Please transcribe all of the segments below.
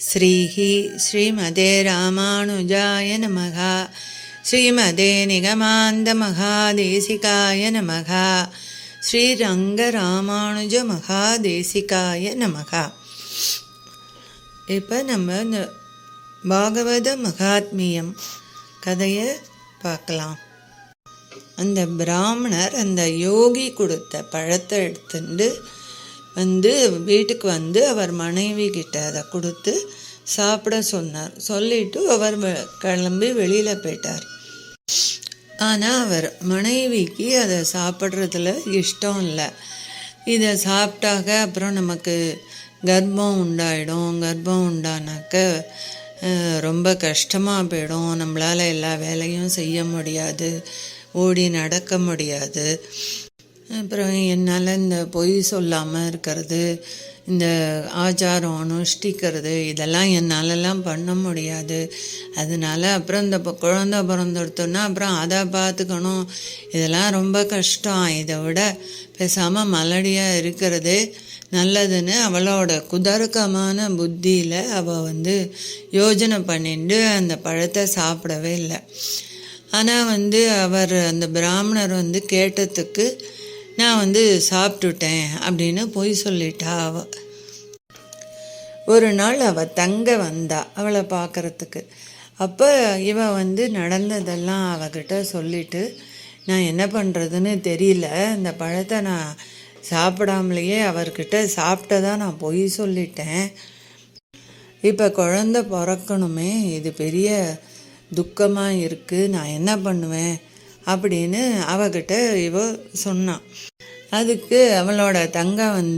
ஸ்ரீஹி ஸ்ரீமதே ராமானுஜாய நமக. ஸ்ரீமதே நிகமாந்த மகாதேசிகாய நமக. ஸ்ரீரங்க ராமானுஜ மகாதேசிகாய நமக. இப்போ நம்ம இந்த பாகவத மகாத்மியம் கதையை பார்க்கலாம். அந்த பிராமணர் அந்த யோகி கொடுத்த பழத்தை எடுத்துட்டு வீட்டுக்கு அவர் மனைவி கிட்ட அதை கொடுத்து சாப்பிட சொன்னார். சொல்லிட்டு அவர் கிளம்பி வெளியில் போயிட்டார். ஆனால் அவர் மனைவிக்கு அதை சாப்பிட்றதுல இஷ்டம் இல்லை. இதை சாப்பிட்டாக்க அப்புறம் நமக்கு கர்ப்பம் உண்டாயிடும். கர்ப்பம் உண்டானாக்க ரொம்ப கஷ்டமாக போயிடும். நம்மளால் எல்லா வேலையும் செய்ய முடியாது, ஓடி நடக்க முடியாது. அப்புறம் என்னால் இந்த பொய் சொல்லாமல் இருக்கிறது, இந்த ஆச்சாரம் அனுஷ்டிக்கிறது, இதெல்லாம் என்னாலெல்லாம் பண்ண முடியாது. அதனால அப்புறம் இந்த குழந்தை பிறந்துடுத்தோன்னா அப்புறம் அதை பார்த்துக்கணும், இதெல்லாம் ரொம்ப கஷ்டம். இதை விட பேசாமல் மலடியாக இருக்கிறதே நல்லதுன்னு அவளோட குதர்க்கமான புத்தியில் அவள் யோஜனை பண்ணிட்டு அந்த பழத்தை சாப்பிடவே இல்லை. ஆனால் அவர் அந்த பிராமணர் கேட்டதுக்கு நான் சாப்பிட்டுட்டேன் அப்படின்னு பொய் சொல்லிட்டா. ஒரு நாள் அவள் தங்க வந்தா அவளை பார்க்குறதுக்கு. அப்போ இவ நடந்ததெல்லாம் அவகிட்ட சொல்லிட்டு, நான் என்ன பண்ணுறதுன்னு தெரியல, இந்த பழத்தை நான் சாப்பிடாமலேயே அவர்கிட்ட சாப்பிட்டதா நான் பொய் சொல்லிட்டேன். இப்போ குழந்தை பிறக்கணுமே, இது பெரிய துக்கமாக இருக்குது, நான் என்ன பண்ணுவேன் அப்படின்னு அவகிட்ட இவ சொன்னான். அதுக்கு அவளோட தங்கம்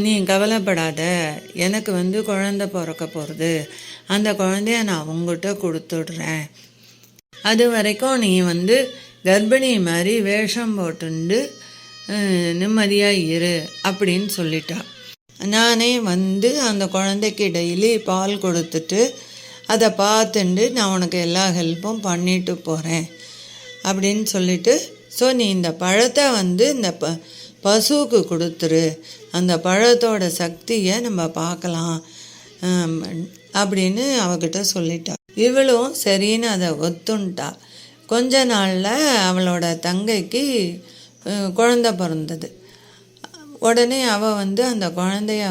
நீ கவலைப்படாத, எனக்கு குழந்தை பிறக்க போகிறது, அந்த குழந்தைய நான் உங்ககிட்ட கொடுத்துடுறேன், அது வரைக்கும் நீ கர்ப்பிணி மாதிரி வேஷம் போட்டுண்டு நிம்மதியாக இரு அப்படின்னு சொல்லிட்டா. நானே அந்த குழந்தைக்கு டெய்லி பால் கொடுத்துட்டு அதை பார்த்துண்டு நான் உனக்கு எல்லா ஹெல்ப்பும் பண்ணிட்டு போகிறேன் அப்படின்னு சொல்லிட்டு, ஸோ நீ இந்த பழத்தை இந்த பசுவுக்கு கொடுத்துரு, அந்த பழத்தோட சக்தியை நம்ம பார்க்கலாம் அப்படின்னு அவகிட்ட சொல்லிட்டா. இவளும் சரின்னு அதை ஒத்துண்டா. கொஞ்ச நாளில் அவளோட தங்கைக்கு குழந்தை பிறந்தது. உடனே அவள் அந்த குழந்தைய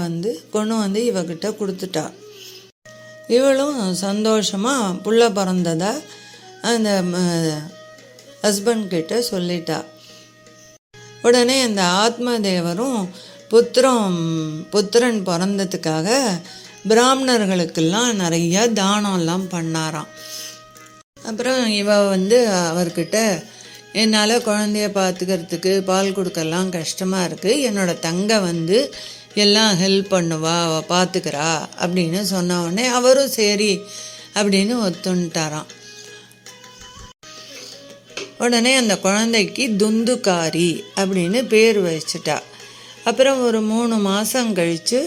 கொண்டு இவகிட்ட கொடுத்துட்டா. இவளும் சந்தோஷமாக புள்ள பிறந்ததா அந்த ஹஸ்பண்ட் கிட்ட சொல்லிட்டா. உடனே அந்த ஆத்மதேவரும் புத்திரன் பிறந்ததுக்காக பிராமணர்களுக்கெல்லாம் நிறையா தானம்லாம் பண்ணாராம். அப்புறம் இவ அவர்கிட்ட, என்னால் குழந்தைய பார்த்துக்கிறதுக்கு பால் கொடுக்கலாம் கஷ்டமாக இருக்குது, என்னோடய தங்கை எல்லாம் ஹெல்ப் பண்ணுவா, அவள் பார்த்துக்கிறா அப்படின்னு சொன்ன உடனே அவரும் சரி அப்படின்னு ஒத்துண்டாராம். உடனே அந்த குழந்தைக்கு துந்துகாரி அப்படின்னு பேர் வச்சுட்டா. அப்புறம் ஒரு 3 மாதம் கழித்து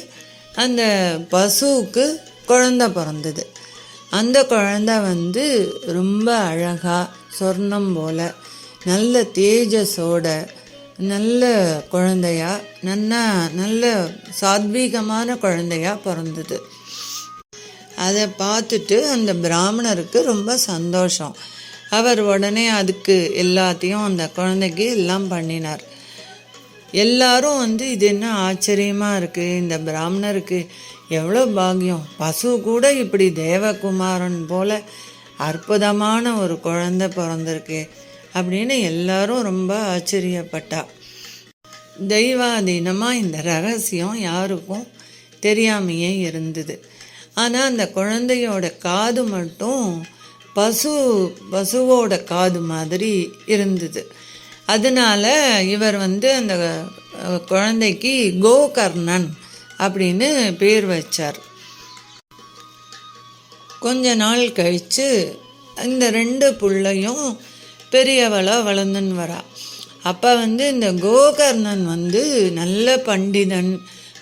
அந்த பசுவுக்கு குழந்தை பிறந்தது. அந்த குழந்தை ரொம்ப அழகாக சொர்ணம் போல் நல்ல தேஜஸோட நல்ல குழந்தையா, நல்ல சாத்வீகமான குழந்தையா பிறந்தது. அதை பார்த்துட்டு அந்த பிராமணருக்கு ரொம்ப சந்தோஷம். அவர் உடனே அதுக்கு எல்லாத்தையும் அந்த குழந்தைக்கு எல்லாம் பண்ணினார். எல்லாரும் இது என்ன ஆச்சரியமாக இருக்குது, இந்த பிராமணருக்கு எவ்வளோ பாக்கியம், பசு கூட இப்படி தேவகுமாரன் போல் அற்புதமான ஒரு குழந்தை பிறந்திருக்கு அப்படின்னு எல்லாரும் ரொம்ப ஆச்சரியப்பட்டா. தெய்வாதீனமாக இந்த ரகசியம் யாருக்கும் தெரியாமையே இருந்தது. ஆனால் அந்த குழந்தையோட காது மட்டும் பசுவோட காது மாதிரி இருந்தது. அதனால் இவர் அந்த குழந்தைக்கு கோகர்ணன் அப்படின்னு பேர் வச்சார். கொஞ்ச நாள் கழித்து இந்த 2 பிள்ளையும் பெரியவளாக வளர்ந்துன்னு வரா. அப்போ இந்த கோகர்ணன் நல்ல பண்டிதன்,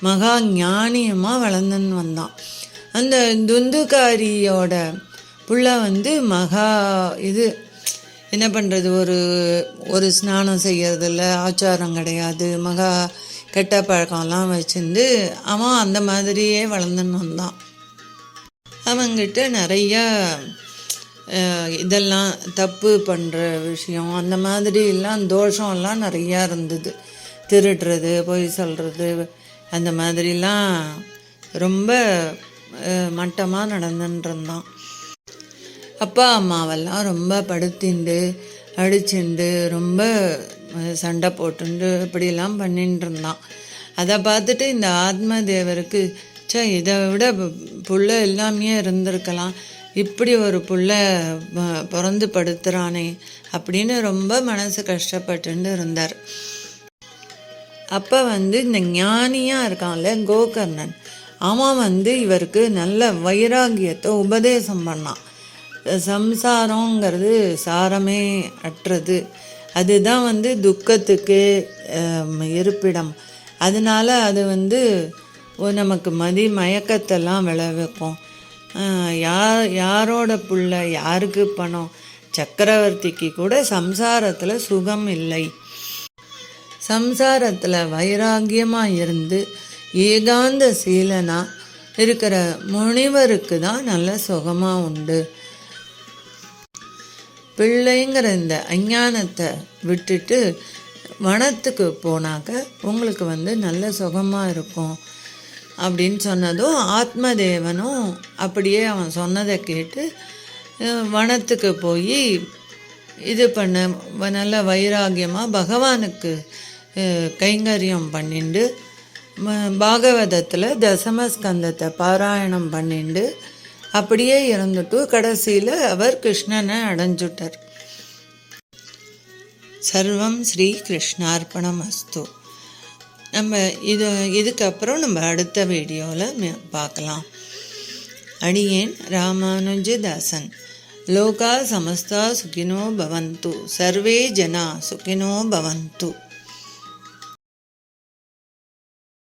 மகா ஞானியமாக வளர்ந்துன்னு வந்தான். அந்த துந்துகாரியோட புள்ள மகா என்ன பண்ணுறது, ஒரு ஸ்நானம் செய்யறதில்ல, ஆச்சாரம் கிடையாது, மகா கெட்ட பழக்கம்லாம் வச்சுருந்து அவன் அந்த மாதிரியே வளர்ந்துன்னு வந்தான். அவங்கிட்ட நிறையா இதெல்லாம் தப்பு பண்ணுற விஷயம் அந்த மாதிரிலாம் தோஷம்லாம் நிறையா இருந்தது. திருடுறது, பொய் சொல்கிறது, அந்த மாதிரிலாம் ரொம்ப மட்டமாக நடந்துட்டு இருந்தான். அப்பா அம்மாவெல்லாம் ரொம்ப படுத்திண்டு அடிச்சுண்டு ரொம்ப சண்டை போட்டுண்டு இப்படிலாம் பண்ணிட்டு இருந்தான். அதை பார்த்துட்டு இந்த ஆத்மதேவருக்கு இதை விட புள்ள எல்லாமே இருந்திருக்கலாம், இப்படி ஒரு புள்ள பிறந்து படுத்துறானே அப்படின்னு ரொம்ப மனசு கஷ்டப்பட்டுண்டு இருந்தார். அப்போ இந்த ஞானியாக இருக்கான்ல கோகர்ணன், அவன் இவருக்கு நல்ல வைராகியத்தை உபதேசம் பண்ணான். சம்சாரங்கிறது சாரமே அற்றது, அதுதான் துக்கத்துக்கு இருப்பிடம். அதனால அது நமக்கு மயக்கத்தெல்லாம் விளைவிக்கும். யாரோட புள்ள, யாருக்கு பணம்? சக்கரவர்த்திக்கு கூட சம்சாரத்தில் சுகம் இல்லை. சம்சாரத்தில் வைராகியமாக இருந்து ஏகாந்த சீலனாக இருக்கிற முனிவருக்கு தான் நல்ல சுகமாக உண்டு. பிள்ளைங்கிற இந்த அஞ்ஞானத்தை விட்டுட்டு வனத்துக்கு போனாக்க உங்களுக்கு நல்ல சுகமாக இருக்கும் அப்படின்னு சொன்னதும் ஆத்மதேவனும் அப்படியே அவன் சொன்னதை கேட்டு வனத்துக்கு போய் இது பண்ண நல்ல வைராகியமாக பகவானுக்கு கைங்கரியம் பண்ணிண்டு பாகவதத்தில் தசமஸ்கந்தத்தை பாராயணம் பண்ணிண்டு அப்படியே இருந்துட்டு கடைசியில் அவர் கிருஷ்ணனை அடைஞ்சுட்டார். சர்வம் ஸ்ரீ கிருஷ்ணார்ப்பணமஸ்து. நம்ம இதுக்கப்புறம் நம்ம அடுத்த வீடியோவில் பார்க்கலாம். அடியேன் ராமானுஜதாசன். லோகா சமஸ்தா சுகினோ பவந்து, சர்வே ஜனா சுகினோ பவந்து.